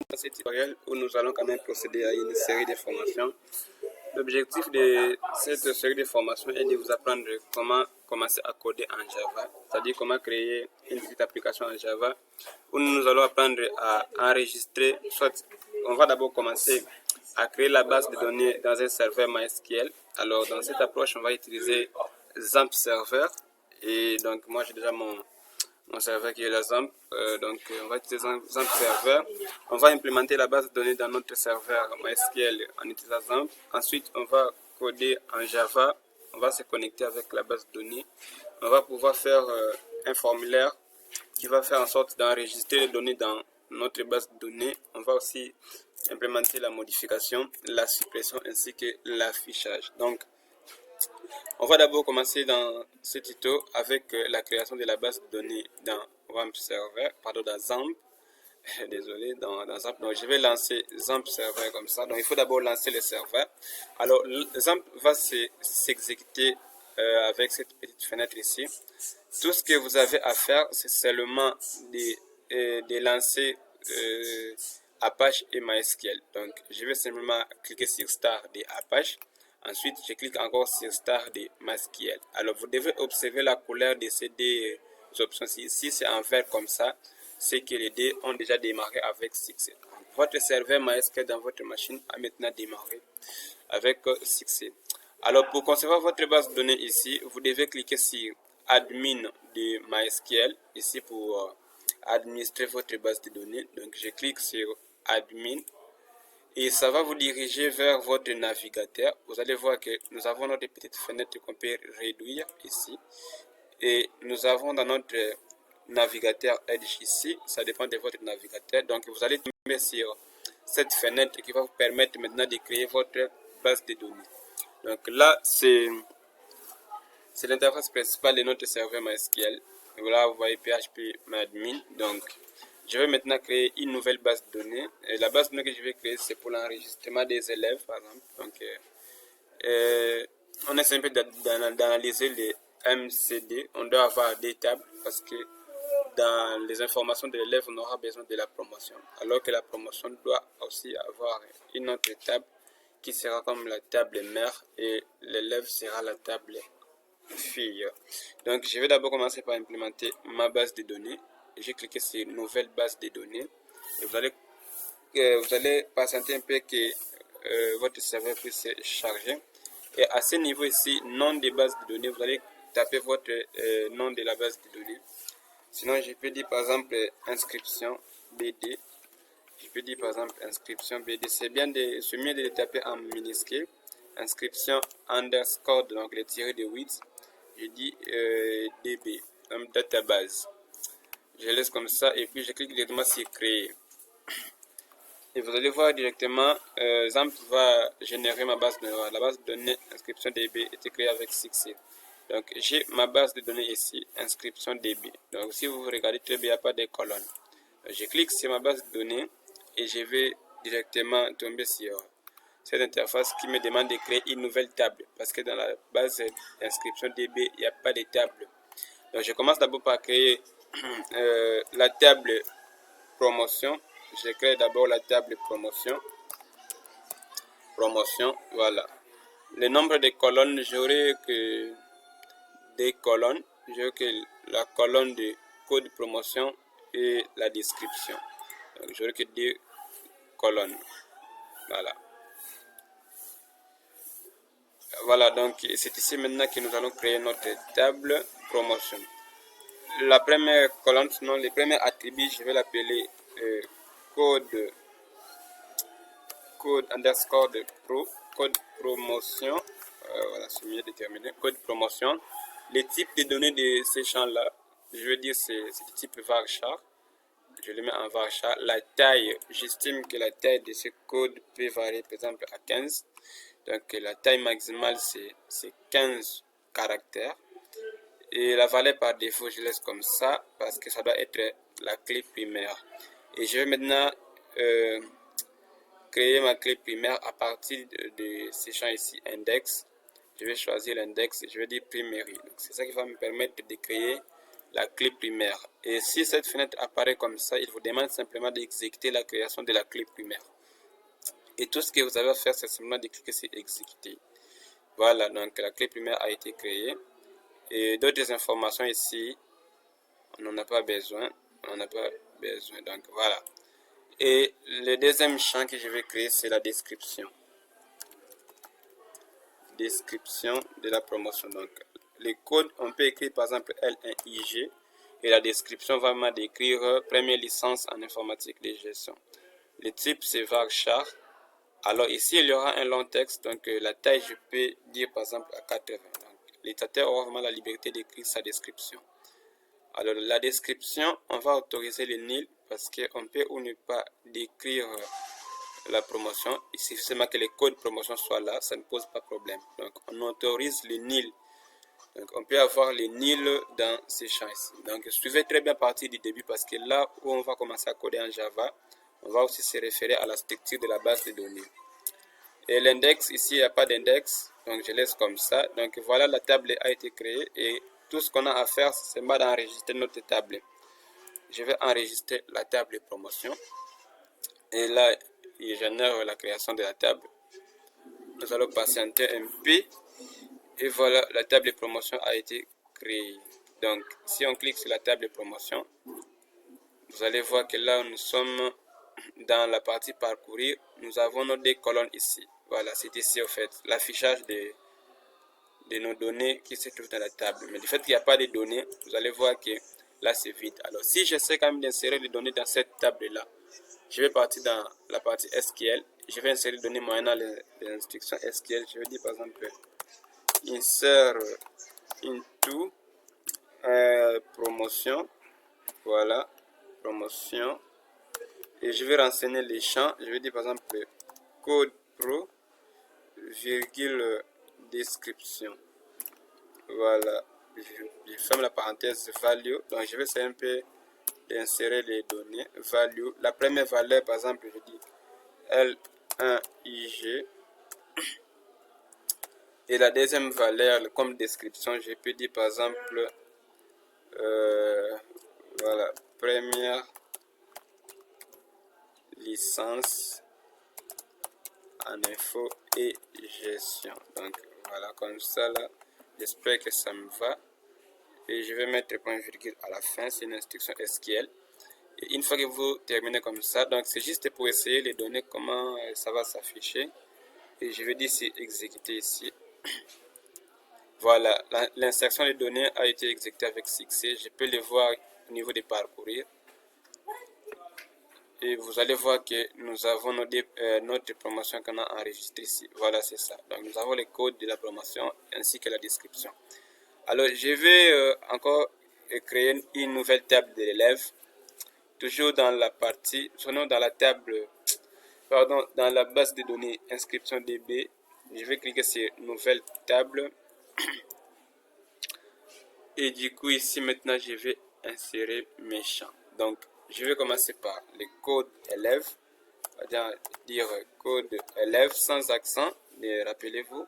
Dans ce tutoriel où nous allons quand même procéder à une série de formations. L'objectif de cette série de formations est de vous apprendre comment commencer à coder en Java, c'est-à-dire comment créer une petite application en Java où nous allons apprendre à enregistrer, soit on va d'abord commencer à créer la base de données dans un serveur MySQL. Alors dans cette approche, on va utiliser XAMPP Server et donc moi j'ai déjà mon serveur qui est la XAMPP, donc on va utiliser XAMPP Server. On va implémenter la base de données dans notre serveur MySQL en utilisant XAMPP. Ensuite, on va coder en Java. On va se connecter avec la base de données. On va pouvoir faire un formulaire qui va faire en sorte d'enregistrer les données dans notre base de données. On va aussi implémenter la modification, la suppression ainsi que l'affichage. Donc, on va d'abord commencer dans ce tuto avec la création de la base de données dans XAMPP Server, pardon, dans XAMPP. Désolé, dans XAMPP. Donc, je vais lancer XAMPP Server comme ça. Donc, il faut d'abord lancer le serveur. Alors, XAMPP va s'exécuter avec cette petite fenêtre ici. Tout ce que vous avez à faire, c'est seulement de lancer Apache et MySQL. Donc, je vais simplement cliquer sur Start de Apache. Ensuite, je clique encore sur Start de MySQL. Alors, vous devez observer la couleur de ces deux options. Si c'est en vert comme ça, c'est que les deux ont déjà démarré avec succès. Votre serveur MySQL dans votre machine a maintenant démarré avec succès. Alors, pour concevoir votre base de données ici, vous devez cliquer sur Admin de MySQL, ici pour administrer votre base de données. Donc, je clique sur Admin et ça va vous diriger vers votre navigateur. Vous allez voir que nous avons notre petite fenêtre qu'on peut réduire ici. Et nous avons dans notre navigateur Edge ici, ça dépend de votre navigateur. Donc, vous allez tomber sur cette fenêtre qui va vous permettre maintenant de créer votre base de données. Donc là, c'est l'interface principale de notre serveur MySQL. Voilà, vous voyez php-admin. Donc, je vais maintenant créer une nouvelle base de données. Et la base de données que je vais créer, c'est pour l'enregistrement des élèves, par exemple. Donc, on essaie un peu d'analyser les MCD. On doit avoir des tables parce que dans les informations de l'élève, on aura besoin de la promotion. Alors que la promotion doit aussi avoir une autre table qui sera comme la table mère et l'élève sera la table fille. Donc, je vais d'abord commencer par implémenter ma base de données. J'ai cliqué sur nouvelle base de données. Et vous allez patienter un peu que votre serveur puisse se charger. Et à ce niveau ici, nom de base de données, vous allez taper votre nom de la base de données. Sinon, je peux dire par exemple inscription BD. Je peux dire par exemple inscription BD. C'est mieux de le taper en minuscule. Inscription underscore, donc les tirés de 8. Je dis DB, donc database. Je laisse comme ça et puis je clique directement sur créer. Et vous allez voir directement, XAMPP va générer ma base de données. La base de données inscription DB était créée avec succès. Donc j'ai ma base de données ici, inscription DB. Donc si vous regardez très bien, il n'y a pas de colonnes. Je clique sur ma base de données et je vais directement tomber sur cette interface qui me demande de créer une nouvelle table. Parce que dans la base d'inscription DB, il n'y a pas de table. Donc je commence d'abord par créer la table promotion. Je crée d'abord la table promotion. Promotion, voilà. Le nombre de colonnes, j'aurai que des colonnes. J'aurai que la colonne de code promotion et la description. Donc j'aurai que 2 colonnes. Voilà. Voilà, donc c'est ici maintenant que nous allons créer notre table promotion. La première colonne, sinon les premiers attributs, je vais l'appeler code underscore de code promotion. Voilà, c'est mieux déterminé. Code promotion. Les types de données de ces champs-là, je vais dire c'est du type varchar. Je le mets en varchar. La taille, j'estime que la taille de ce code peut varier par exemple à 15. Donc la taille maximale c'est 15 caractères. Et la valeur par défaut, je laisse comme ça parce que ça doit être la clé primaire. Et je vais maintenant créer ma clé primaire à partir de ces champs ici, index. Je vais choisir l'index et je vais dire primary. C'est ça qui va me permettre de créer la clé primaire. Et si cette fenêtre apparaît comme ça, il vous demande simplement d'exécuter la création de la clé primaire. Et tout ce que vous avez à faire, c'est simplement de cliquer sur exécuter. Voilà, donc la clé primaire a été créée. Et d'autres informations ici, on n'en a pas besoin. On n'en a pas besoin. Donc voilà. Et le deuxième champ que je vais créer, c'est la description. Description de la promotion. Donc, les codes, on peut écrire par exemple L1IG et la description va me décrire première licence en informatique de gestion. Le type, c'est varchar. Alors ici, il y aura un long texte, donc la taille, je peux dire par exemple à 80. L'éditeur aura vraiment la liberté d'écrire sa description. Alors la description, on va autoriser le nil parce qu'on peut ou ne pas décrire la promotion. Il suffit seulement que les codes promotion soient là, ça ne pose pas de problème. Donc on autorise le nil. Donc on peut avoir le nil dans ces champs ici. Donc suivez très bien partir du début parce que là où on va commencer à coder en Java, on va aussi se référer à la structure de la base de données. Et l'index, ici il n'y a pas d'index, donc je laisse comme ça. Donc voilà, la table a été créée et tout ce qu'on a à faire, c'est d'enregistrer notre table. Je vais enregistrer la table de promotion. Et là, il génère la création de la table. Nous allons patienter un peu. Et voilà, la table de promotion a été créée. Donc, si on clique sur la table de promotion, vous allez voir que là, nous sommes dans la partie parcourir. Nous avons nos deux colonnes ici. Voilà, c'est ici, en fait, l'affichage de nos données qui se trouvent dans la table. Mais du fait qu'il n'y a pas de données, vous allez voir que là, c'est vide. Alors, si j'essaie quand même d'insérer les données dans cette table-là, je vais partir dans la partie SQL. Je vais insérer les données moyennant les instructions SQL. Je vais dire par exemple insert into promotion. Voilà, promotion. Et je vais renseigner les champs. Je vais dire par exemple code pro, virgule description. Voilà, je ferme la parenthèse value. Donc je vais essayer un peu d'insérer les données value. La première valeur, par exemple, je dis L1IG. Et la deuxième valeur, comme description, je peux dire par exemple, voilà, première licence en info et gestion. Donc voilà, comme ça là, j'espère que ça me va. Et je vais mettre point virgule à la fin, c'est une instruction SQL. Et une fois que vous terminez comme ça, donc c'est juste pour essayer les données, comment ça va s'afficher. Et je vais dire c'est exécuter ici. Voilà, l'insertion des données a été exécutée avec succès. Je peux le voir au niveau des parcourir. Et vous allez voir que nous avons notre promotion qu'on a enregistrée ici. Voilà, c'est ça. Donc nous avons les codes de la promotion ainsi que la description. Alors je vais encore créer une nouvelle table de l'élève. Toujours dans la partie, sinon dans la table, pardon, dans la base de données inscription DB. Je vais cliquer sur nouvelle table. Et du coup ici maintenant je vais insérer mes champs. Donc je vais commencer par le code élève, c'est-à-dire dire code élève sans accent, rappelez-vous.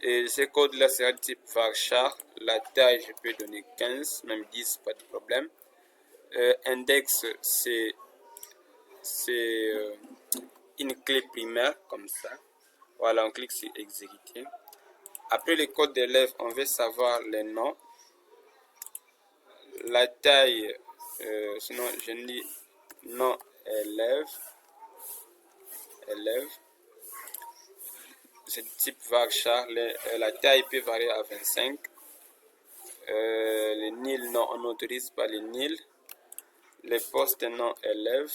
Et ce code là sera de type varchar. La taille je peux donner 15, même 10, pas de problème. Index c'est une clé primaire comme ça. Voilà, on clique sur exécuter. Après le code d'élève, on veut savoir les noms. La taille, sinon je dis nom élève, c'est de type varchar. La taille peut varier à 25. Les nil non, on n'autorise pas les nil. Les postes non élève,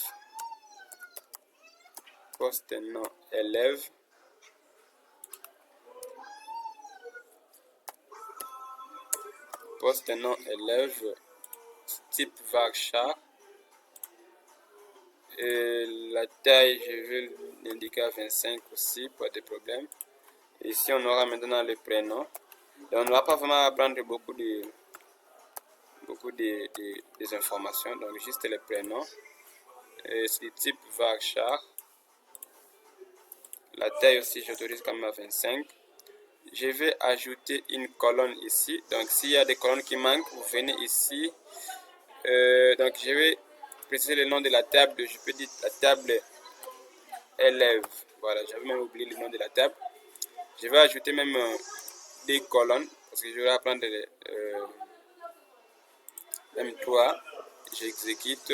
poste non élève. Poste non élève type varchar. Et la taille, je vais l'indiquer à 25 aussi, pas de problème. Ici, on aura maintenant le prénom. Et on ne va pas vraiment apprendre beaucoup des informations, donc juste les prénoms. C'est type varchar. La taille aussi, j'autorise quand même à 25. je vais ajouter une colonne ici. Donc s'il y a des colonnes qui manquent, vous venez ici. Donc je vais préciser le nom de la table. Je peux dire la table élève. Voilà, j'avais même oublié le nom de la table. Je vais ajouter même des colonnes parce que je vais apprendre même 3. J'exécute.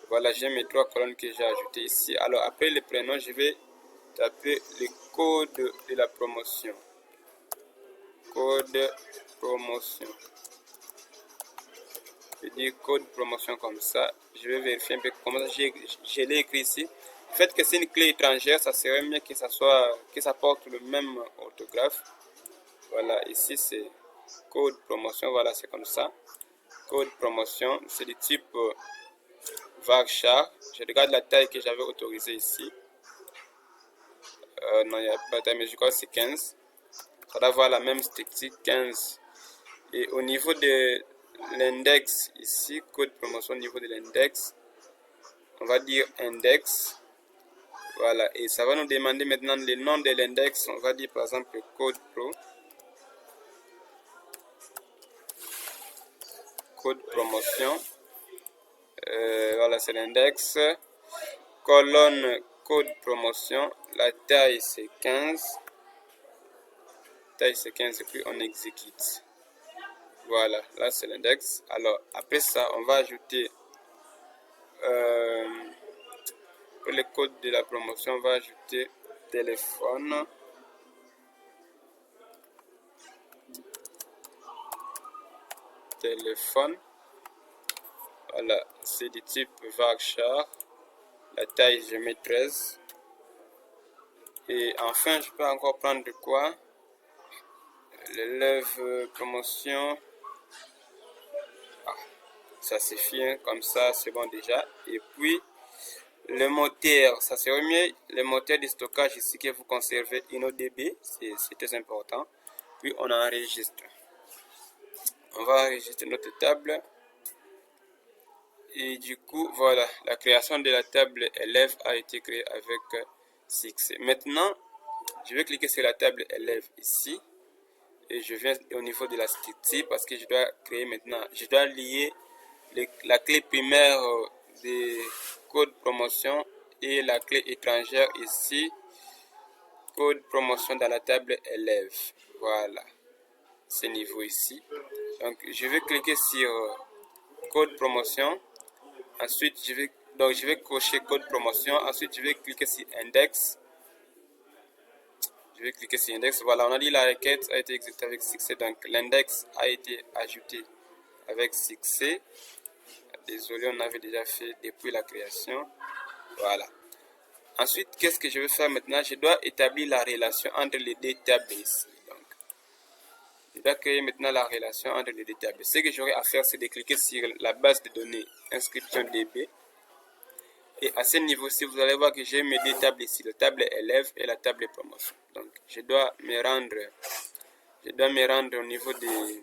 Voilà, j'ai mes 3 colonnes que j'ai ajoutées ici. Alors après le prénom, je vais taper le code de la promotion. Code promotion. Je dis code promotion comme ça. Je vais vérifier un peu comment je l'ai écrit ici. Le fait que c'est une clé étrangère, ça serait mieux que ça porte le même orthographe. Voilà, ici c'est code promotion. Voilà, c'est comme ça. Code promotion, c'est du type varchar. Je regarde la taille que j'avais autorisée ici. Non, il n'y a pas de taille, mais je crois que c'est 15. Ça doit avoir la même statistique, 15. Et au niveau de l'index, ici, code promotion au niveau de l'index, on va dire index. Voilà, et ça va nous demander maintenant le nom de l'index. On va dire par exemple code pro. Code promotion. Voilà, c'est l'index. Colonne code promotion. La taille c'est 15. Taille c'est 15 et puis on exécute. Voilà, là c'est l'index. Alors après ça, on va ajouter pour le code de la promotion, on va ajouter téléphone. Téléphone. Voilà, c'est du type varchar. La taille, je mets 13. Et enfin, je peux encore prendre de quoi? L'élève promotion. Ah, ça suffit, hein, comme ça, c'est bon déjà. Et puis, le moteur, ça serait mieux. Le moteur de stockage ici que vous conservez InnoDB, c'est très important. Puis, on enregistre. On va enregistrer notre table. Et du coup, voilà, la création de la table élève a été créée avec succès. Maintenant, je vais cliquer sur la table élève ici. Et je viens au niveau de la structure parce que je dois créer maintenant, je dois lier la clé primaire des codes promotion et la clé étrangère ici, code promotion dans la table élève. Voilà, ce niveau ici. Donc, je vais cliquer sur code promotion. Ensuite, je vais cocher code promotion. Ensuite, je vais cliquer sur index. Je vais cliquer sur index. Voilà, on a dit la requête a été exécutée avec succès. Donc, l'index a été ajouté avec succès. Désolé, on avait déjà fait depuis la création. Voilà. Ensuite, qu'est-ce que je vais faire maintenant? Je dois établir la relation entre les deux tables ici. Donc, je dois créer maintenant la relation entre les deux tables. Ce que j'aurai à faire, c'est de cliquer sur la base de données inscription DB. Et à ce niveau-ci, vous allez voir que j'ai mes deux tables ici, la table élève et la table promotion. Donc, je dois me rendre au niveau des...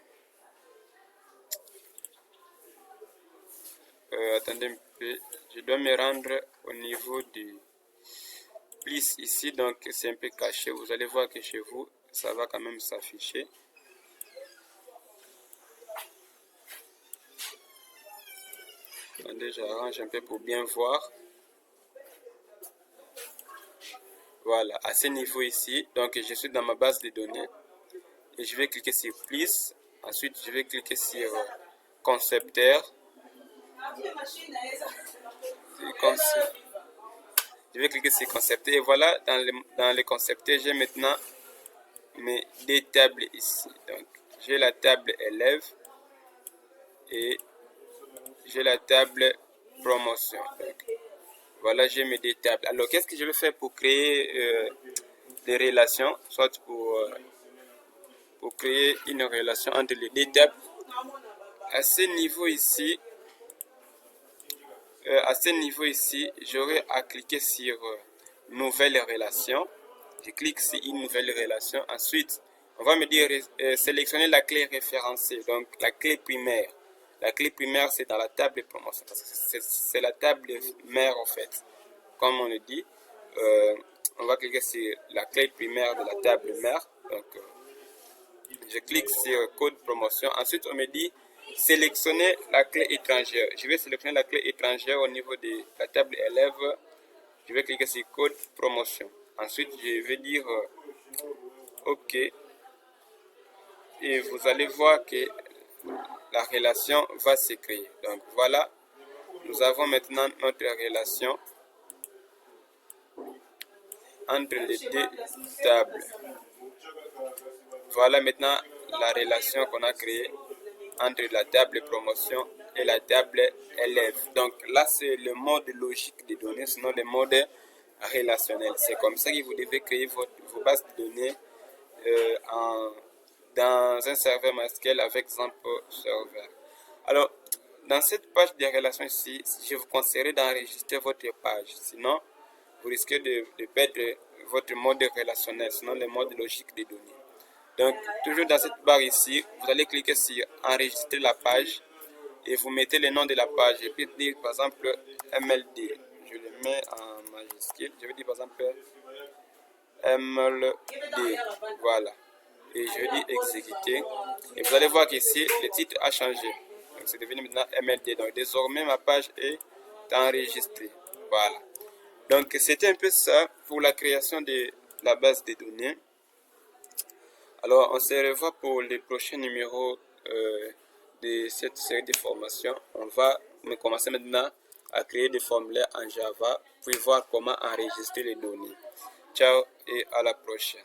attendez un peu. Je dois me rendre au niveau du plus ici. Donc, c'est un peu caché. Vous allez voir que chez vous, ça va quand même s'afficher. Attendez, j'arrange un peu pour bien voir. Voilà, à ce niveau ici, donc je suis dans ma base de données et je vais cliquer sur plus. Ensuite, je vais cliquer sur concepteur. Je vais cliquer sur concepteur et voilà, dans les concepteurs, j'ai maintenant mes deux tables ici. Donc, j'ai la table élève et j'ai la table promotion. Donc, voilà, j'ai mes deux tables. Alors, qu'est-ce que je vais faire pour créer des relations, soit pour créer une relation entre les deux tables? À ce niveau ici, j'aurai à cliquer sur nouvelle relation. Je clique sur une nouvelle relation. Ensuite, on va me dire sélectionner la clé référencée, donc la clé primaire. La clé primaire, c'est dans la table promotion. C'est la table mère en fait. Comme on le dit, on va cliquer sur la clé primaire de la table mère. Donc, je clique sur code promotion. Ensuite, on me dit sélectionner la clé étrangère. Je vais sélectionner la clé étrangère au niveau de la table élève. Je vais cliquer sur code promotion. Ensuite, je vais dire OK. Et vous allez voir que la relation va se créer. Donc voilà, nous avons maintenant notre relation entre les deux tables. Voilà maintenant la relation qu'on a créée entre la table promotion et la table élève. Donc là, c'est le mode logique des données, sinon le mode relationnel. C'est comme ça que vous devez créer vos bases de données dans un serveur MySQL avec Xampp Server. Alors, dans cette page de relations ici, je vous conseillerais d'enregistrer votre page. Sinon, vous risquez de perdre votre mode relationnel, sinon le mode logique des données. Donc, toujours dans cette barre ici, vous allez cliquer sur enregistrer la page et vous mettez le nom de la page. Je peux dire par exemple MLD. Je le mets en majuscule. Je vais dire par exemple MLD. Voilà. Et je dis exécuter. Et vous allez voir qu'ici, le titre a changé. Donc, c'est devenu maintenant MLD. Donc, désormais, ma page est enregistrée. Voilà. Donc, c'était un peu ça pour la création de la base de données. Alors, on se revoit pour les prochains numéros de cette série de formations. On va commencer maintenant à créer des formulaires en Java, puis voir comment enregistrer les données. Ciao et à la prochaine.